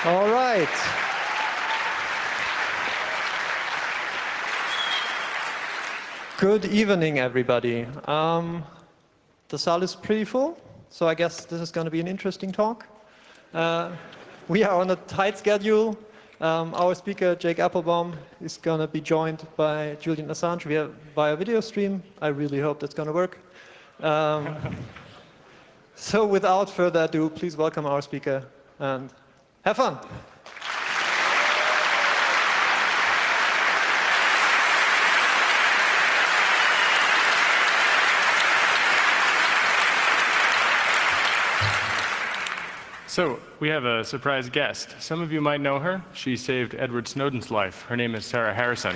All right. Good evening, everybody. The saal is pretty full, so I guess this is going to be an interesting talk. We are on a tight schedule. Our speaker, Jake Applebaum, is going to be joined by Julian Assange via video stream. I really hope that's going to work. So without further ado, please welcome our speaker and have fun. So, we have a surprise guest. Some of you might know her. She saved Edward Snowden's life. Her name is Sarah Harrison.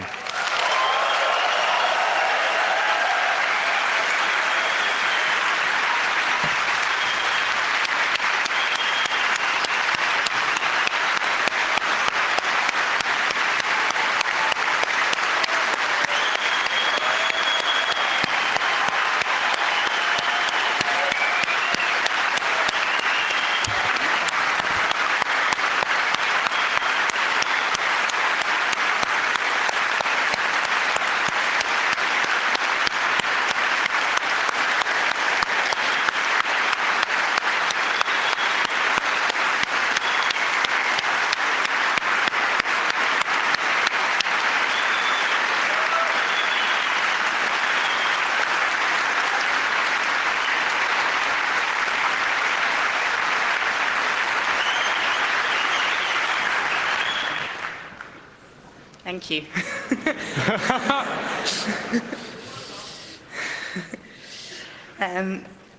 Thank you.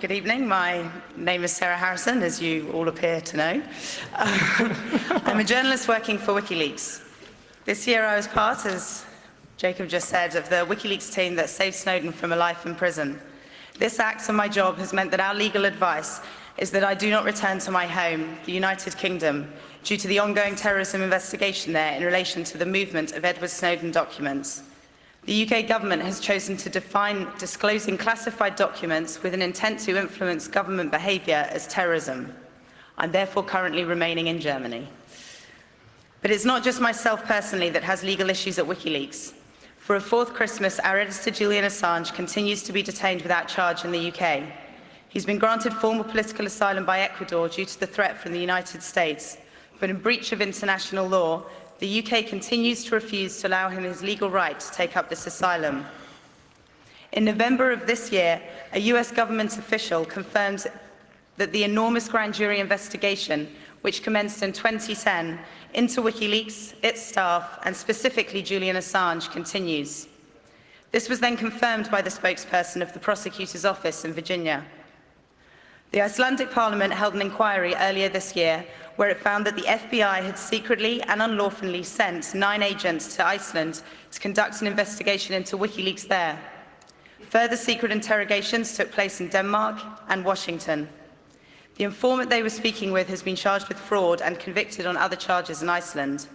Good evening. My name is Sarah Harrison, as you all appear to know. I'm a journalist working for WikiLeaks. This year I was part, as Jacob just said, of the WikiLeaks team that saved Snowden from a life in prison. This act on my job has meant that our legal advice is that I do not return to my home, the United Kingdom, due to the ongoing terrorism investigation there in relation to the movement of Edward Snowden documents. The UK government has chosen to define disclosing classified documents with an intent to influence government behaviour as terrorism. I'm therefore currently remaining in Germany. But it's not just myself personally that has legal issues at WikiLeaks. For a fourth Christmas, our editor Julian Assange continues to be detained without charge in the UK. He's been granted formal political asylum by Ecuador due to the threat from the United States. But in breach of international law, the UK continues to refuse to allow him his legal right to take up this asylum. In November of this year, a US government official confirmed that the enormous grand jury investigation, which commenced in 2010, into WikiLeaks, its staff, and specifically Julian Assange, continues. This was then confirmed by the spokesperson of the prosecutor's office in Virginia. The Icelandic Parliament held an inquiry earlier this year where it found that the FBI had secretly and unlawfully sent 9 agents to Iceland to conduct an investigation into WikiLeaks there. Further secret interrogations took place in Denmark and Washington. The informant they were speaking with has been charged with fraud and convicted on other charges in Iceland.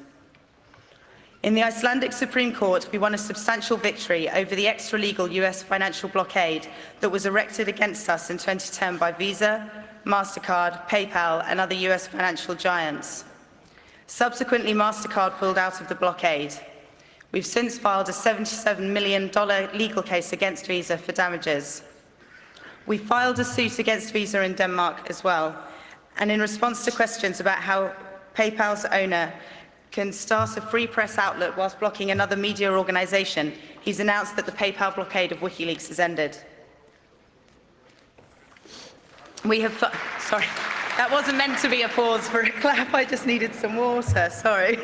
In the Icelandic Supreme Court, we won a substantial victory over the extra-legal US financial blockade that was erected against us in 2010 by Visa, MasterCard, PayPal, and other US financial giants. Subsequently, MasterCard pulled out of the blockade. We've since filed a $77 million legal case against Visa for damages. We filed a suit against Visa in Denmark as well, and in response to questions about how PayPal's owner can start a free press outlet whilst blocking another media organization, he's announced that the PayPal blockade of WikiLeaks has ended. We have, sorry, that wasn't meant to be a pause for a clap, I just needed some water, sorry.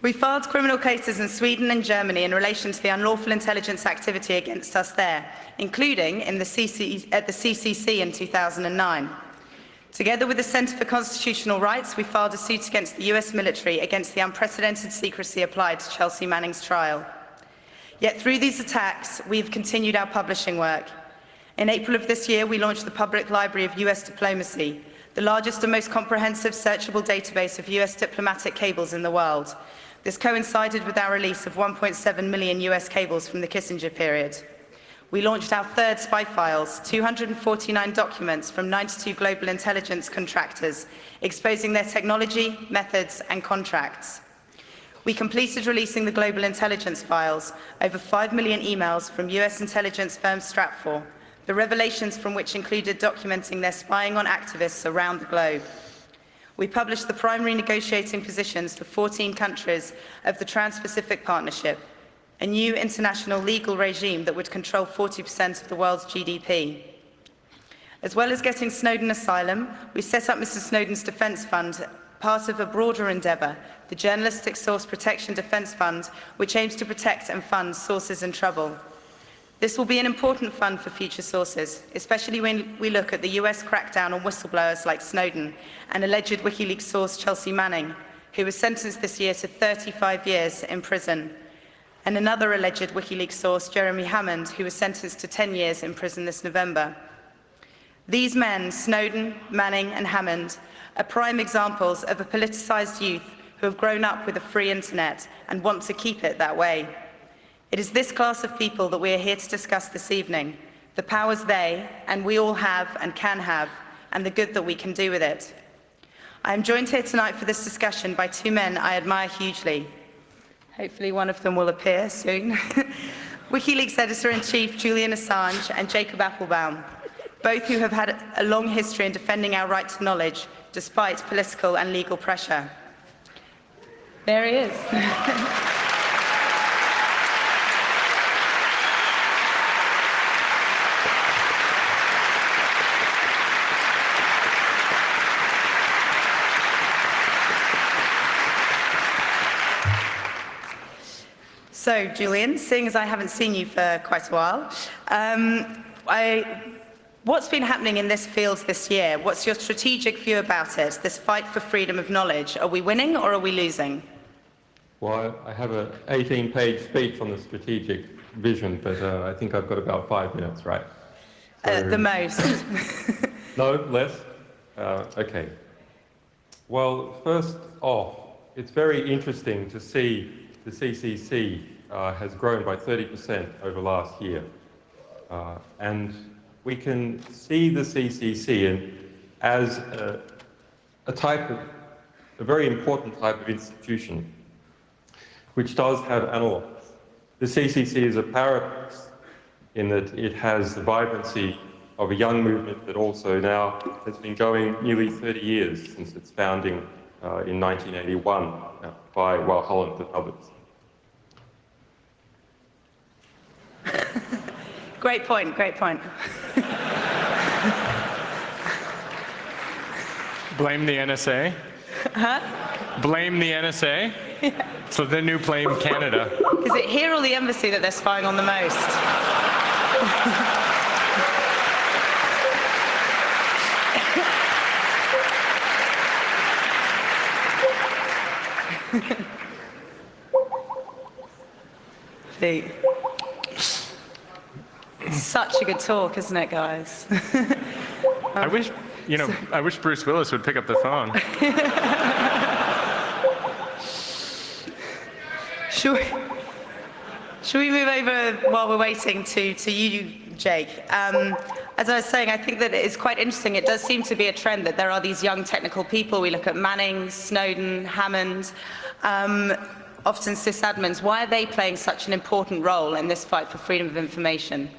We filed criminal cases in Sweden and Germany in relation to the unlawful intelligence activity against us there, including at the CCC in 2009. Together with the Centre for Constitutional Rights, we filed a suit against the US military against the unprecedented secrecy applied to Chelsea Manning's trial. Yet through these attacks, we've continued our publishing work. In April of this year, we launched the Public Library of US Diplomacy, the largest and most comprehensive searchable database of US diplomatic cables in the world. This coincided with our release of 1.7 million US cables from the Kissinger period. We launched our third spy files, 249 documents from 92 global intelligence contractors, exposing their technology, methods, and contracts. We completed releasing the global intelligence files, over 5 million emails from US intelligence firm Stratfor, the revelations from which included documenting their spying on activists around the globe. We published the primary negotiating positions for 14 countries of the Trans-Pacific Partnership, a new international legal regime that would control 40% of the world's GDP. As well as getting Snowden asylum, we set up Mr. Snowden's Defence Fund, part of a broader endeavour, the Journalistic Source Protection Defence Fund, which aims to protect and fund sources in trouble. This will be an important fund for future sources, especially when we look at the US crackdown on whistleblowers like Snowden and alleged WikiLeaks source Chelsea Manning, who was sentenced this year to 35 years in prison, and another alleged WikiLeaks source, Jeremy Hammond, who was sentenced to 10 years in prison this November. These men, Snowden, Manning, and Hammond, are prime examples of a politicized youth who have grown up with a free internet and want to keep it that way. It is this class of people that we are here to discuss this evening, the powers they, and we all have and can have, and the good that we can do with it. I am joined here tonight for this discussion by two men I admire hugely. Hopefully one of them will appear soon. WikiLeaks Editor-in-Chief Julian Assange and Jacob Appelbaum, both who have had a long history in defending our right to knowledge, despite political and legal pressure. There he is. So, Julian, seeing as I haven't seen you for quite a while, what's been happening in this field this year? What's your strategic view about it, this fight for freedom of knowledge? Are we winning or are we losing? Well, I have an 18-page speech on the strategic vision, but I think I've got about 5 minutes, right? So, the most. No, less? Okay. Well, first off, it's very interesting to see the CCC has grown by 30% over last year. And we can see the CCC as a very important type of institution, which does have analogs. The CCC is a paradox in that it has the vibrancy of a young movement that also now has been going nearly 30 years since its founding in 1981 by Holland and others. Great point, great point. Blame the NSA? Huh? Blame the NSA? Yeah. So then you blame Canada. Is it here or the embassy that they're spying on the most? Such a good talk, isn't it, guys? I wish Bruce Willis would pick up the phone. Should we move over while we're waiting to you, Jake? As I was saying, I think that it is quite interesting. It does seem to be a trend that there are these young technical people. We look at Manning, Snowden, Hammond, often sysadmins. Why are they playing such an important role in this fight for freedom of information?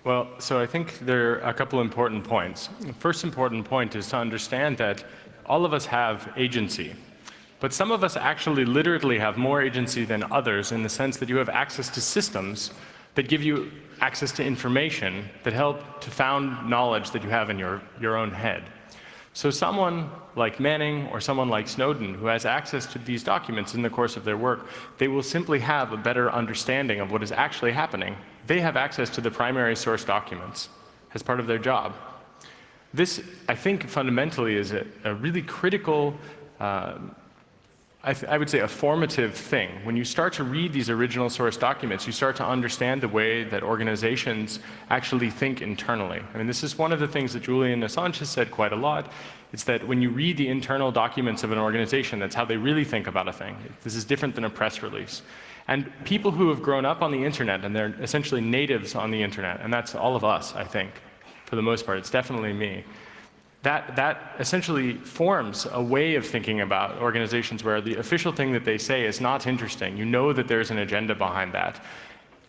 Well, so I think there are a couple important points. The first important point is to understand that all of us have agency. But some of us actually literally have more agency than others in the sense that you have access to systems that give you access to information that help to found knowledge that you have in your own head. So someone like Manning or someone like Snowden who has access to these documents in the course of their work, they will simply have a better understanding of what is actually happening. They have access to the primary source documents as part of their job. This, I think, fundamentally is a really critical I would say, a formative thing. When you start to read these original source documents, you start to understand the way that organizations actually think internally. I mean, this is one of the things that Julian Assange has said quite a lot. It's that when you read the internal documents of an organization, that's how they really think about a thing. This is different than a press release. And people who have grown up on the internet, and they're essentially natives on the internet, and that's all of us, I think, for the most part. It's definitely me. That essentially forms a way of thinking about organizations where the official thing that they say is not interesting. You know that there's an agenda behind that.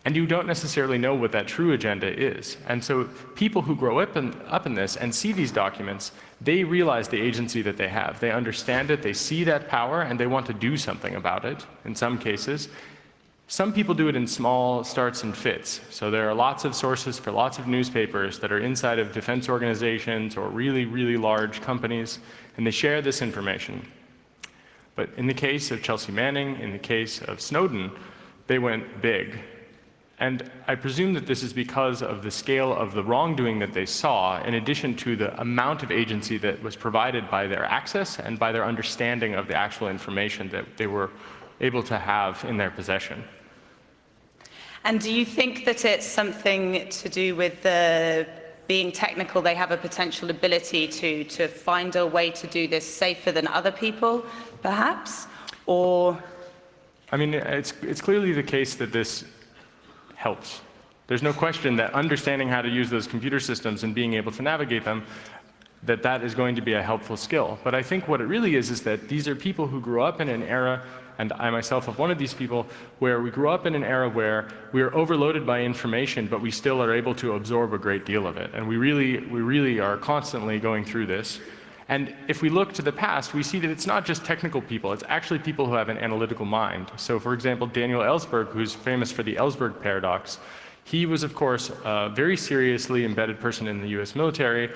And you don't necessarily know what that true agenda is. And so people who grow up in this and see these documents, they realize the agency that they have. They understand it, they see that power, and they want to do something about it, in some cases. Some people do it in small starts and fits. So there are lots of sources for lots of newspapers that are inside of defense organizations or really, really large companies, and they share this information. But in the case of Chelsea Manning, in the case of Snowden, they went big. And I presume that this is because of the scale of the wrongdoing that they saw, in addition to the amount of agency that was provided by their access and by their understanding of the actual information that they were able to have in their possession. And do you think that it's something to do with being technical, they have a potential ability to find a way to do this safer than other people, perhaps? Or? I mean, it's clearly the case that this helps. There's no question that understanding how to use those computer systems and being able to navigate them, that is going to be a helpful skill. But I think what it really is that these are people who grew up in an era, and I myself am one of these people, where we grew up in an era where we are overloaded by information, but we still are able to absorb a great deal of it. And we really are constantly going through this. And if we look to the past, we see that it's not just technical people, it's actually people who have an analytical mind. So for example, Daniel Ellsberg, who's famous for the Ellsberg paradox, he was, of course, a very seriously embedded person in the US military.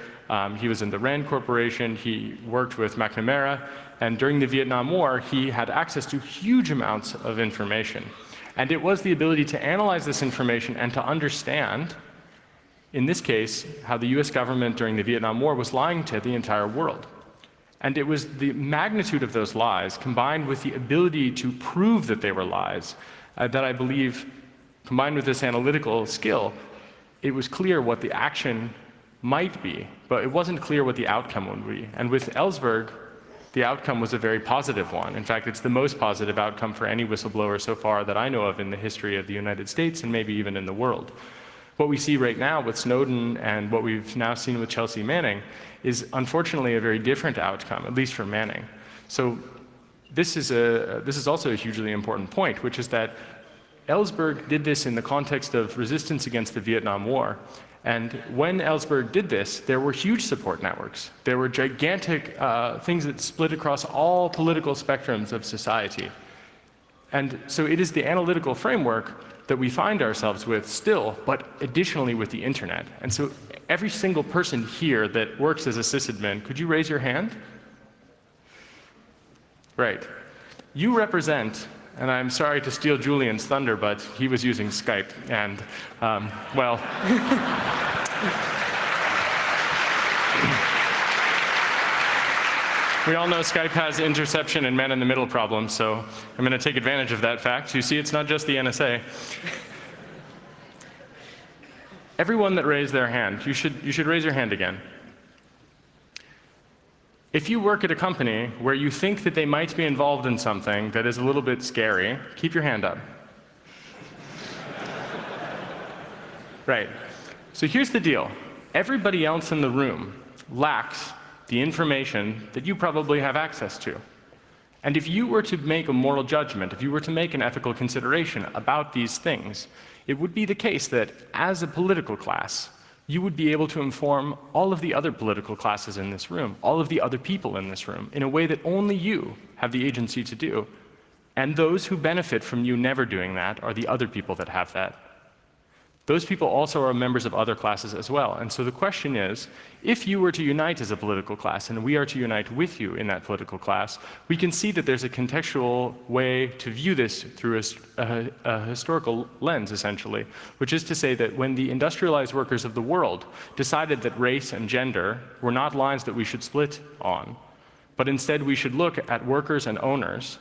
He was in the RAND Corporation, he worked with McNamara, and during the Vietnam War, he had access to huge amounts of information. And it was the ability to analyze this information and to understand, in this case, how the US government during the Vietnam War was lying to the entire world. And it was the magnitude of those lies, combined with the ability to prove that they were lies, that I believe, combined with this analytical skill, it was clear what the action might be, but it wasn't clear what the outcome would be. And with Ellsberg, the outcome was a very positive one. In fact, it's the most positive outcome for any whistleblower so far that I know of in the history of the United States and maybe even in the world. What we see right now with Snowden and what we've now seen with Chelsea Manning is unfortunately a very different outcome, at least for Manning. So this is also a hugely important point, which is that Ellsberg did this in the context of resistance against the Vietnam War. And when Ellsberg did this, there were huge support networks. There were gigantic things that split across all political spectrums of society. And so it is the analytical framework that we find ourselves with still, but additionally with the internet. And so every single person here that works as a sysadmin, could you raise your hand? Right. You represent, and I'm sorry to steal Julian's thunder, but he was using Skype, and, well, we all know Skype has interception and man-in-the-middle problems, so I'm going to take advantage of that fact. You see, it's not just the NSA. Everyone that raised their hand, you should raise your hand again. If you work at a company where you think that they might be involved in something that is a little bit scary, keep your hand up. Right. So here's the deal. Everybody else in the room lacks the information that you probably have access to. And if you were to make a moral judgment, if you were to make an ethical consideration about these things, it would be the case that as a political class, you would be able to inform all of the other political classes in this room, all of the other people in this room, in a way that only you have the agency to do. And those who benefit from you never doing that are the other people that have that. Those people also are members of other classes as well. And so the question is, if you were to unite as a political class, and we are to unite with you in that political class, we can see that there's a contextual way to view this through a historical lens, essentially, which is to say that when the industrialized workers of the world decided that race and gender were not lines that we should split on, but instead we should look at workers and owners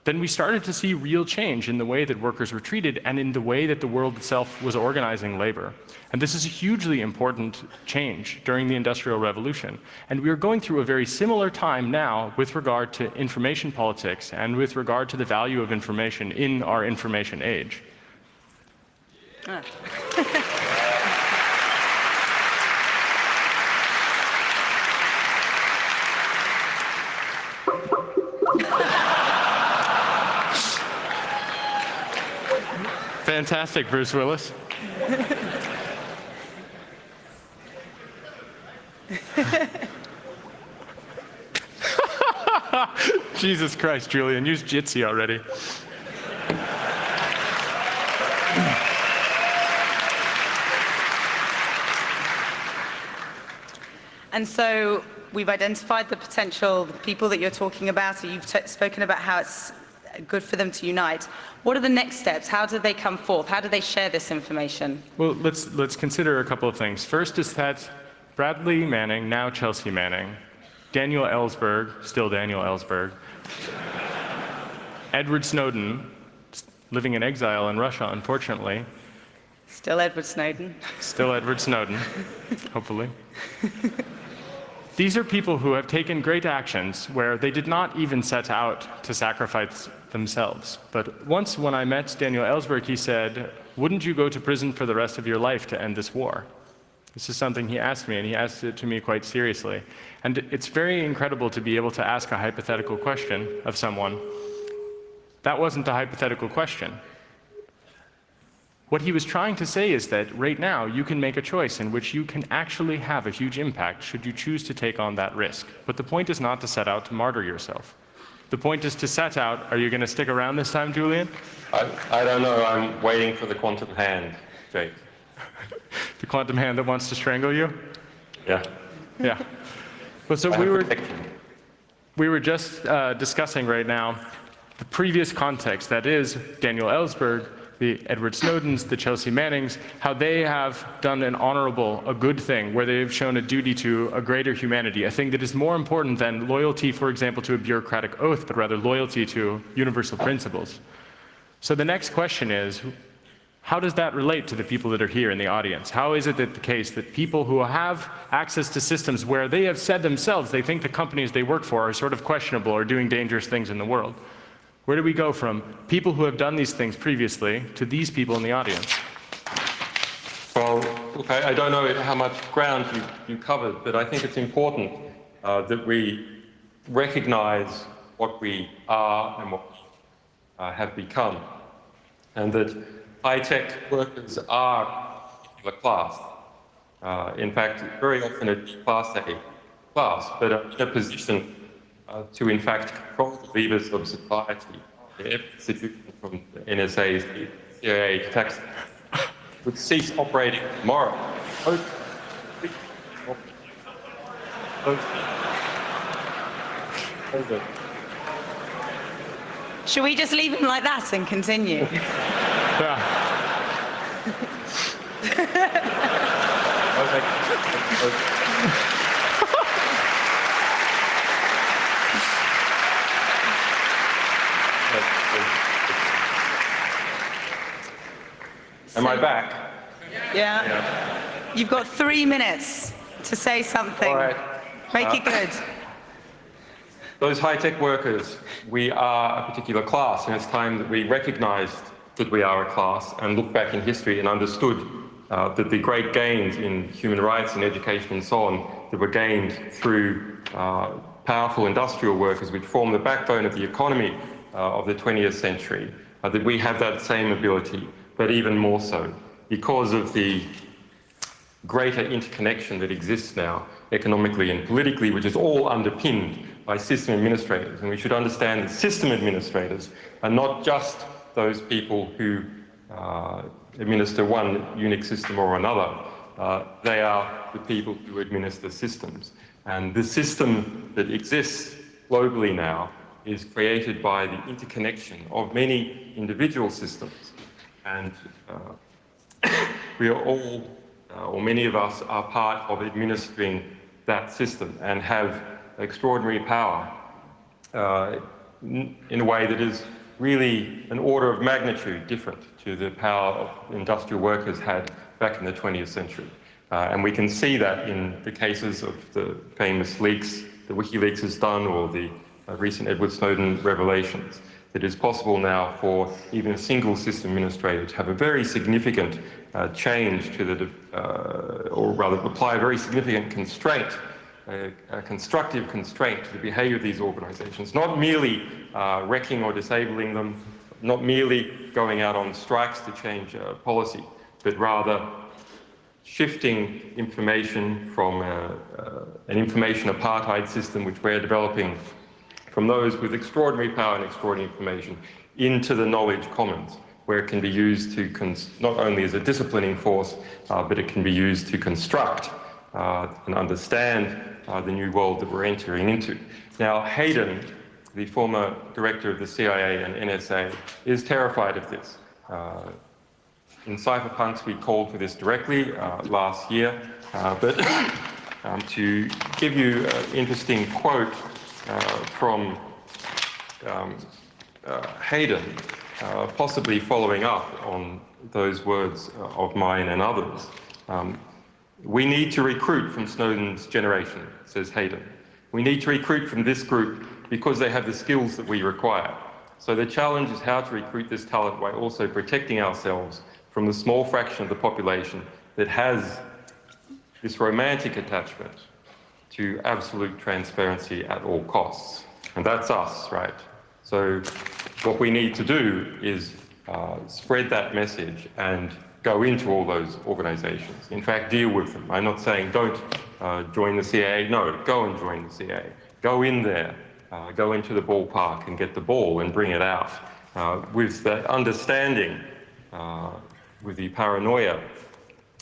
then we started to see real change in the way that workers were treated and in the way that the world itself was organizing labor. And this is a hugely important change during the Industrial Revolution. And we are going through a very similar time now with regard to information politics and with regard to the value of information in our information age. Fantastic, Bruce Willis. Jesus Christ, Julian, use Jitsi already. And so we've identified the potential, the people that you're talking about, you've spoken about how it's good for them to unite. What are the next steps? How do they come forth? How do they share this information? Well, let's consider a couple of things. First is that Bradley Manning, now Chelsea Manning, Daniel Ellsberg, still Daniel Ellsberg, Edward Snowden, living in exile in Russia, unfortunately. Still Edward Snowden. Still Edward Snowden, hopefully. These are people who have taken great actions where they did not even set out to sacrifice themselves. But once when I met Daniel Ellsberg, he said, "Wouldn't you go to prison for the rest of your life to end this war?" This is something he asked me, and he asked it to me quite seriously. And it's very incredible to be able to ask a hypothetical question of someone. That wasn't a hypothetical question. What he was trying to say is that right now you can make a choice in which you can actually have a huge impact should you choose to take on that risk. But the point is not to set out to martyr yourself. The point is to set out. Are you going to stick around this time, Julian? I don't know. I'm waiting for the quantum hand, Jake. The quantum hand that wants to strangle you? Yeah. Yeah. Well, so we were just discussing right now the previous context, that is Daniel Ellsberg, the Edward Snowdens, the Chelsea Mannings, how they have done an honorable, a good thing, where they have shown a duty to a greater humanity, a thing that is more important than loyalty, for example, to a bureaucratic oath, but rather loyalty to universal principles. So the next question is, how does that relate to the people that are here in the audience? How is it that the case that people who have access to systems where they have said themselves they think the companies they work for are sort of questionable or doing dangerous things in the world? Where do we go from people who have done these things previously to these people in the audience? Well, look, I don't know how much ground you covered, but I think it's important that we recognize what we are and what we have become, and that high-tech workers are a particular class. In fact, very often it's class A class, but in a position to, in fact, control the levers of society. Every institution from the NSA, the CIA, tax would cease operating tomorrow. Should we just leave him like that and continue? Am I back? Yeah. You've got 3 minutes to say something. All right. Make it good. Those high-tech workers, we are a particular class, and it's time that we recognized that we are a class and looked back in history and understood that the great gains in human rights and education and so on that were gained through powerful industrial workers, which form the backbone of the economy of the 20th century, that we have that same ability, but even more so because of the greater interconnection that exists now economically and politically, which is all underpinned by system administrators. And we should understand that system administrators are not just those people who administer one Unix system or another. They are the people who administer systems. And the system that exists globally now is created by the interconnection of many individual systems. And we are all, or many of us, are part of administering that system and have extraordinary power in a way that is really an order of magnitude different to the power of industrial workers had back in the 20th century. And we can see that in the cases of the famous leaks that WikiLeaks has done, or the recent Edward Snowden revelations. It is possible now for even a single system administrator to have a very significant change to the, or rather apply a very significant constraint, a constructive constraint to the behavior of these organizations, not merely wrecking or disabling them, not merely going out on strikes to change policy, but rather shifting information from an information apartheid system which we're developing from those with extraordinary power and extraordinary information into the knowledge commons, where it can be used to, not only as a disciplining force, but it can be used to construct and understand the new world that we're entering into. Now, Hayden, the former director of the CIA and NSA, is terrified of this. In Cypherpunks, we called for this directly last year, but to give you an interesting quote from Hayden, possibly following up on those words of mine and others. We need to recruit from Snowden's generation, says Hayden. We need to recruit from this group because they have the skills that we require. So the challenge is how to recruit this talent while also protecting ourselves from the small fraction of the population that has this romantic attachment to absolute transparency at all costs. And that's us, right? So what we need to do is spread that message and go into all those organizations. In fact, deal with them. I'm not saying don't join the CIA. No, go and join the CIA. Go in there, go into the ballpark and get the ball and bring it out with that understanding, with the paranoia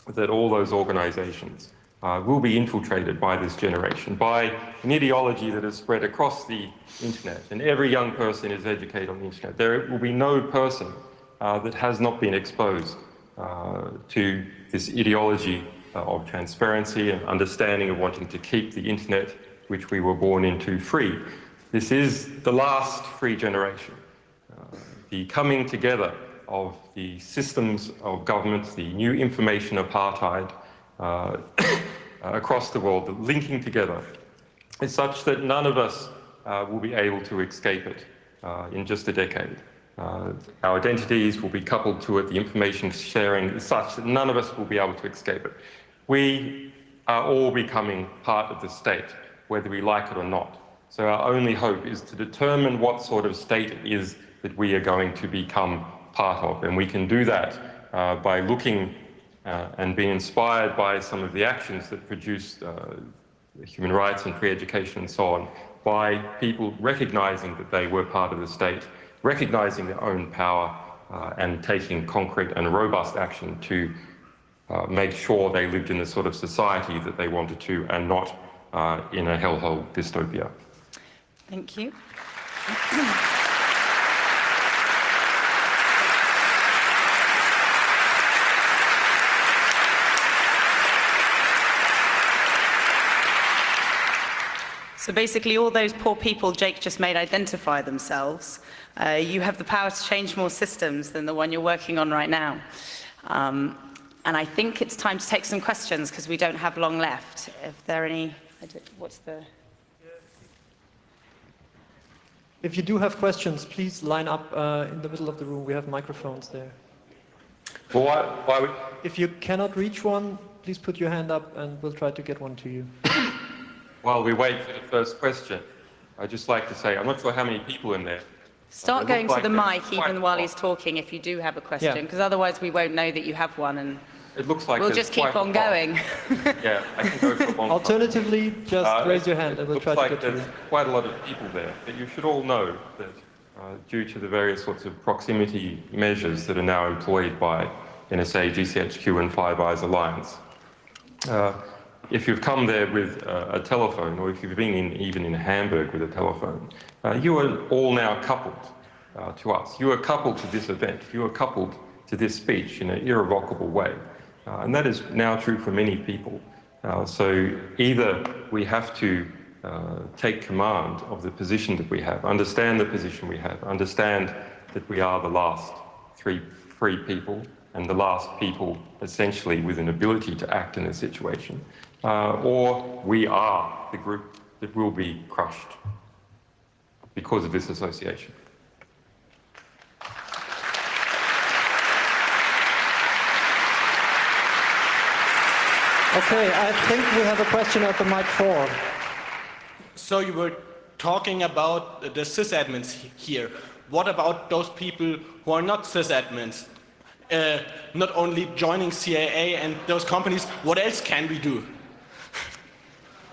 that all those organizations will be infiltrated by this generation, by an ideology that is spread across the internet, and every young person is educated on the internet. There will be no person that has not been exposed to this ideology of transparency and understanding of wanting to keep the internet, which we were born into, free. This is the last free generation. The coming together of the systems of government, the new information apartheid across the world, the linking together is such that none of us will be able to escape it in just a decade. Our identities will be coupled to it, the information sharing is such that none of us will be able to escape it. We are all becoming part of the state, whether we like it or not. So our only hope is to determine what sort of state it is that we are going to become part of. And we can do that by looking and being inspired by some of the actions that produced human rights and free education and so on, by people recognizing that they were part of the state, recognizing their own power and taking concrete and robust action to make sure they lived in the sort of society that they wanted to and not in a hellhole dystopia. Thank you. So basically, all those poor people Jake just made identify themselves. You have the power to change more systems than the one you're working on right now. And I think it's time to take some questions because we don't have long left. If there are any, what's the... If you do have questions, please line up in the middle of the room. We have microphones there. Well, why would... If you cannot reach one, please put your hand up and we'll try to get one to you. While we wait for the first question, I'd just like to say, I'm not sure how many people in there. Start going to the mic even while he's talking if you do have a question, because otherwise we won't know that you have one and it looks like we'll just keep on going. Yeah, I can go for one. Alternatively, just raise your hand and we'll try to get to you. There's quite a lot of people there, but you should all know that due to the various sorts of proximity measures that are now employed by NSA, GCHQ and Five Eyes Alliance, if you've come there with a telephone, or if you've been even in Hamburg with a telephone, you are all now coupled to us. You are coupled to this event. You are coupled to this speech in an irrevocable way. And that is now true for many people. So either we have to take command of the position that we have, understand the position we have, understand that we are the last free people and the last people essentially with an ability to act in a situation, or we are the group that will be crushed because of this association. Okay, I think we have a question at the mic 4. So you were talking about the sysadmins here. What about those people who are not sysadmins? Not only joining CIA and those companies, what else can we do?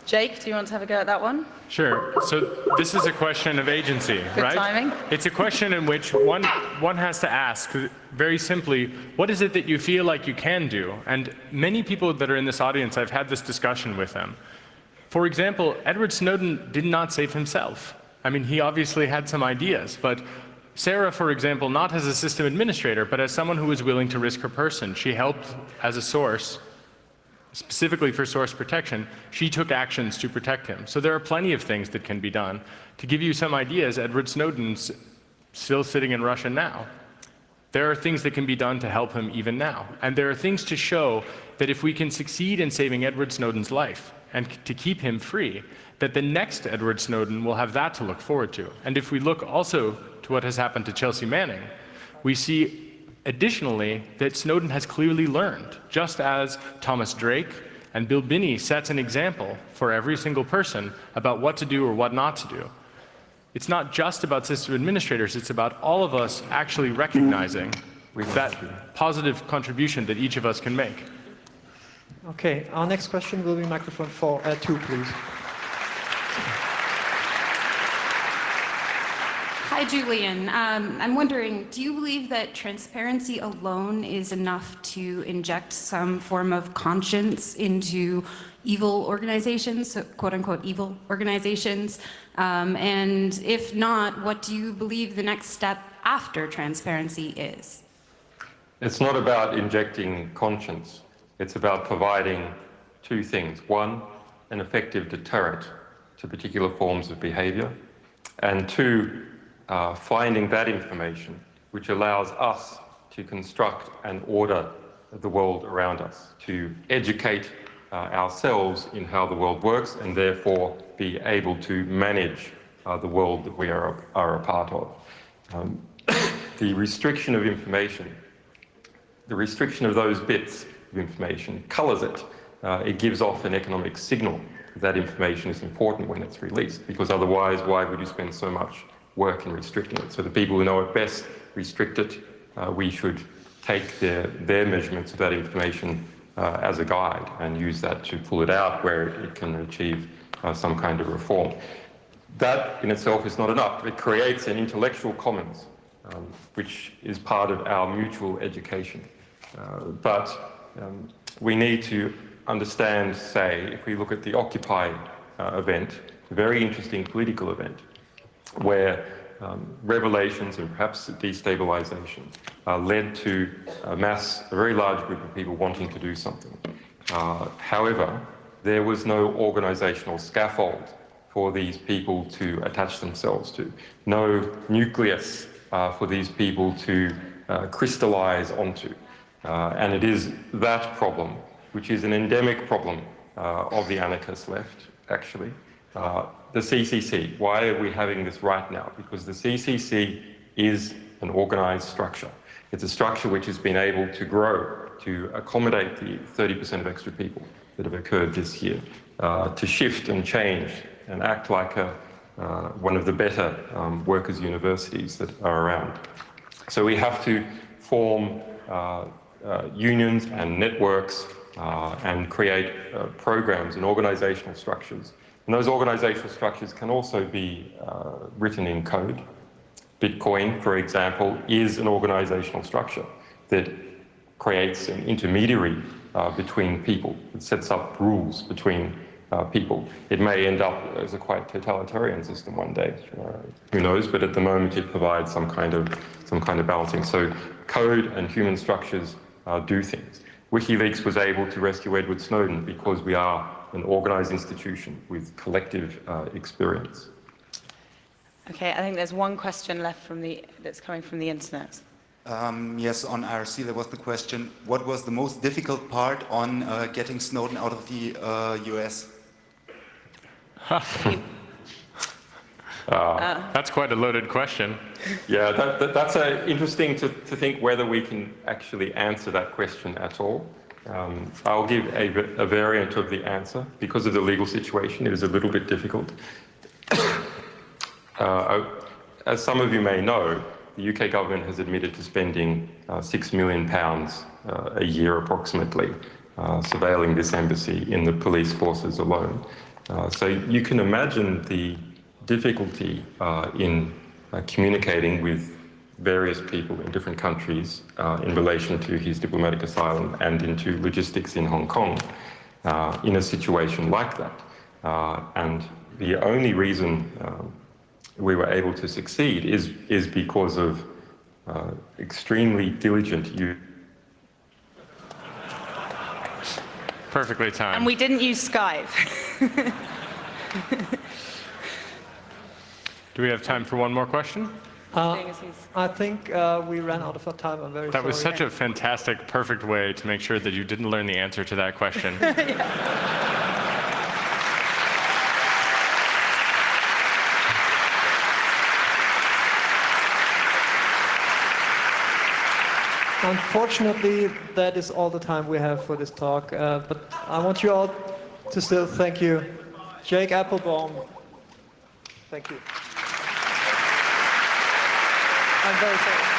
Jake, do you want to have a go at that one? Sure. So this is a question of agency, Good right? timing. It's a question in which one has to ask, very simply, what is it that you feel like you can do? And many people that are in this audience, I've had this discussion with them. For example, Edward Snowden did not save himself. I mean, he obviously had some ideas, but Sarah, for example, not as a system administrator, but as someone who was willing to risk her person. She helped as a source, specifically for source protection. She took actions to protect him. So there are plenty of things that can be done. To give you some ideas, Edward Snowden's still sitting in Russia now. There are things that can be done to help him even now. And there are things to show that if we can succeed in saving Edward Snowden's life and to keep him free, that the next Edward Snowden will have that to look forward to. And if we look also to what has happened to Chelsea Manning, we see additionally that Snowden has clearly learned, just as Thomas Drake and Bill Binney sets an example for every single person about what to do or what not to do. It's not just about system administrators, it's about all of us actually recognizing that positive contribution that each of us can make. Okay, our next question will be microphone 2, please. Hi, Julian. I'm wondering, do you believe that transparency alone is enough to inject some form of conscience into evil organizations, so quote-unquote evil organizations? And if not, what do you believe the next step after transparency is? It's not about injecting conscience. It's about providing two things. One, an effective deterrent to particular forms of behavior. And two, finding that information which allows us to construct and order the world around us, to educate ourselves in how the world works and therefore be able to manage the world that we are a part of. The restriction of information, the restriction of those bits of information colors it. It gives off an economic signal that information is important when it's released, because otherwise why would you spend so much work in restricting it? So the people who know it best restrict it. We should take their measurements of that information as a guide and use that to pull it out where it can achieve some kind of reform. That in itself is not enough. It creates an intellectual commons, which is part of our mutual education. But we need to understand, say, if we look at the Occupy event, a very interesting political event, where revelations and perhaps destabilization led to a very large group of people wanting to do something. However, there was no organizational scaffold for these people to attach themselves to, no nucleus for these people to crystallize onto. And it is that problem, which is an endemic problem of the anarchist left, actually. The CCC, why are we having this right now? Because the CCC is an organized structure. It's a structure which has been able to grow to accommodate the 30% of extra people that have occurred this year, to shift and change and act like one of the better workers' universities that are around. So we have to form unions and networks and create programs and organizational structures. And those organizational structures can also be written in code. Bitcoin, for example, is an organizational structure that creates an intermediary between people. It sets up rules between people. It may end up as a quite totalitarian system one day. Who knows? But at the moment, it provides some kind of balancing. So code and human structures do things. WikiLeaks was able to rescue Edward Snowden because we are an organized institution with collective experience. Okay, I think there's one question left that's coming from the internet. Yes, on IRC there was the question, what was the most difficult part on getting Snowden out of the US? That's quite a loaded question. Yeah, that's interesting to think whether we can actually answer that question at all. I'll give a variant of the answer. Because of the legal situation, it is a little bit difficult. As some of you may know, the UK government has admitted to spending £6 million a year approximately surveilling this embassy in the police forces alone. So you can imagine the difficulty in communicating with various people in different countries in relation to his diplomatic asylum and into logistics in Hong Kong in a situation like that. And the only reason we were able to succeed is because of extremely diligent use. Perfectly timed. And we didn't use Skype. Do we have time for one more question? I think we ran out of our time. I'm very sorry. That was such a fantastic, perfect way to make sure that you didn't learn the answer to that question. Unfortunately, that is all the time we have for this talk. But I want you all to still thank you. Jake Applebaum, thank you. I'm very sorry.